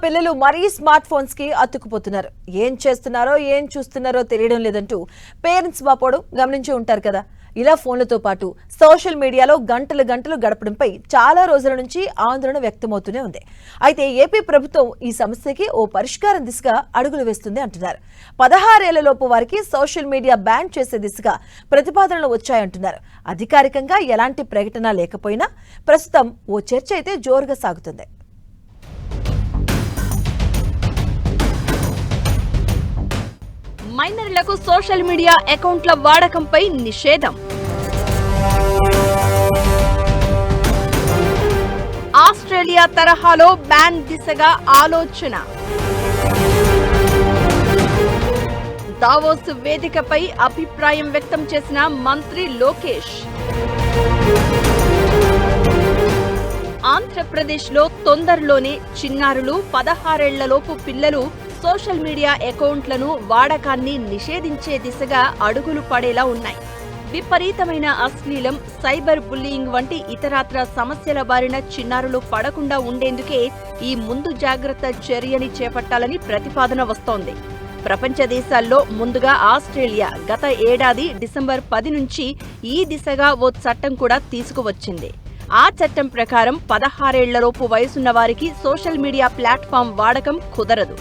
పిల్లలు మరీ smart phones కి అతుక్కుపోతున్నారు. ఏం చేస్తున్నారో ఏం చూస్తున్నారో తెలియడం లేదంటూ పేరెంట్స్ వాపోవడం గమనించి ఉంటారు కదా. ఇలా ఫోన్లతో పాటు సోషల్ మీడియాలో గంటలు గంటలు గడపడంపై చాలా రోజుల నుంచి ఆందోళన వ్యక్తమవుతూనే ఉంది. అయితే ఏపీ ప్రభుత్వం ఈ సమస్యకి ఓ పరిష్కారం దిశగా అడుగులు వేస్తుంది అంటున్నారు. 16 ఏళ్లలోపు వారికి సోషల్ మీడియా బ్యాన్ చేసే దిశగా ప్రతిపాదనలు వచ్చాయంటున్నారు. అధికారికంగా ఎలాంటి ప్రకటన లేకపోయినా ప్రస్తుతం ఓ చర్చ అయితే జోరుగా సాగుతుంది. మైనర్లకు సోషల్ మీడియా అకౌంట్ల వాడకంపై నిషేధం. ఆస్ట్రేలియా తరహాలో బ్యాన్ దిశగా ఆలోచన. దావోస్ వేదికపై అభిప్రాయం వ్యక్తం చేసిన మంత్రి లోకేష్. ఆంధ్రప్రదేశ్లో తొందరలోనే చిన్నారులు 16 ఏళ్లలోపు పిల్లలు సోషల్ మీడియా అకౌంట్లను వాడకాన్ని నిషేధించే దిశగా అడుగులు పడేలా ఉన్నాయి. విపరీతమైన అశ్లీలం, సైబర్ బుల్లీయింగ్ వంటి ఇతరాత్ర సమస్యల బారిన చిన్నారులు పడకుండా ఉండేందుకే ఈ ముందు జాగ్రత్త చర్యని చేపట్టాలని ప్రతిపాదన వస్తోంది. ప్రపంచ దేశాల్లో ముందుగా ఆస్ట్రేలియా గత ఏడాది డిసెంబర్ 10 నుంచి ఈ దిశగా ఓ చట్టం కూడా తీసుకువచ్చింది. ఆ చట్టం ప్రకారం 16 ఏళ్లలోపు వయసున్న వారికి సోషల్ మీడియా ప్లాట్ఫామ్ వాడకం కుదరదు.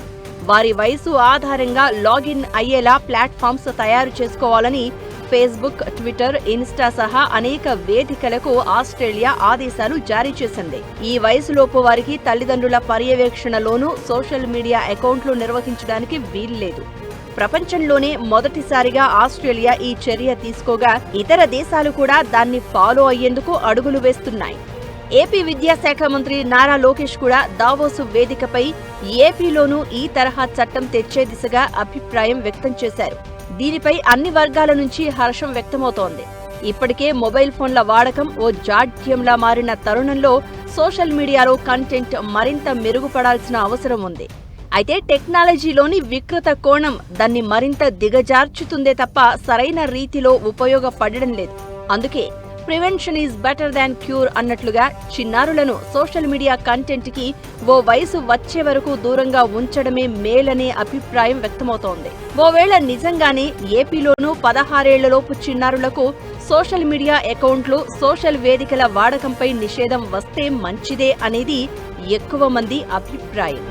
వారి వయసు ఆధారంగా లాగిన్ అయ్యేలా ప్లాట్ఫామ్స్ తయారు చేసుకోవాలని ఫేస్బుక్, ట్విట్టర్, ఇన్స్టా సహా అనేక వేదికలకు ఆస్ట్రేలియా ఆదేశాలు జారీ చేసింది. ఈ వయసులోపు వారికి తల్లిదండ్రుల పర్యవేక్షణలోనూ సోషల్ మీడియా అకౌంట్లు నిర్వహించడానికి వీల్లేదు. ప్రపంచంలోనే మొదటిసారిగా ఆస్ట్రేలియా ఈ చర్య తీసుకోగా ఇతర దేశాలు కూడా దాన్ని ఫాలో అయ్యేందుకు అడుగులు వేస్తున్నాయి. ఏపీ విద్యాశాఖ మంత్రి నారా లోకేష్ కూడా దావోసు వేదికపై ఏపీలోనూ ఈ తరహా చట్టం తెచ్చే దిశగా అభిప్రాయం వ్యక్తం చేశారు. దీనిపై అన్ని వర్గాల నుంచి హర్షం వ్యక్తమవుతోంది. ఇప్పటికే మొబైల్ ఫోన్ల వాడకం ఓ జాడ్యంలా మారిన తరుణంలో సోషల్ మీడియాలో కంటెంట్ మరింత మెరుగుపడాల్సిన అవసరం ఉంది. అయితే టెక్నాలజీలోని వికృత కోణం దాన్ని మరింత దిగజార్చుతుందే తప్ప సరైన రీతిలో ఉపయోగపడడం లేదు. అందుకే prevention is better than cure అన్నట్లుగా చిన్నారులను సోషల్ మీడియా కంటెంట్ కి ఓ వయసు వచ్చే వరకు దూరంగా ఉంచడమే మేలనే అభిప్రాయం వ్యక్తమవుతోంది. ఓవేళ నిజంగానే ఏపీలోనూ 16 ఏళ్లలోపు చిన్నారులకు సోషల్ మీడియా అకౌంట్లు, సోషల్ వేదికల వాడకంపై నిషేధం వస్తే మంచిదే అనేది ఎక్కువ మంది అభిప్రాయం.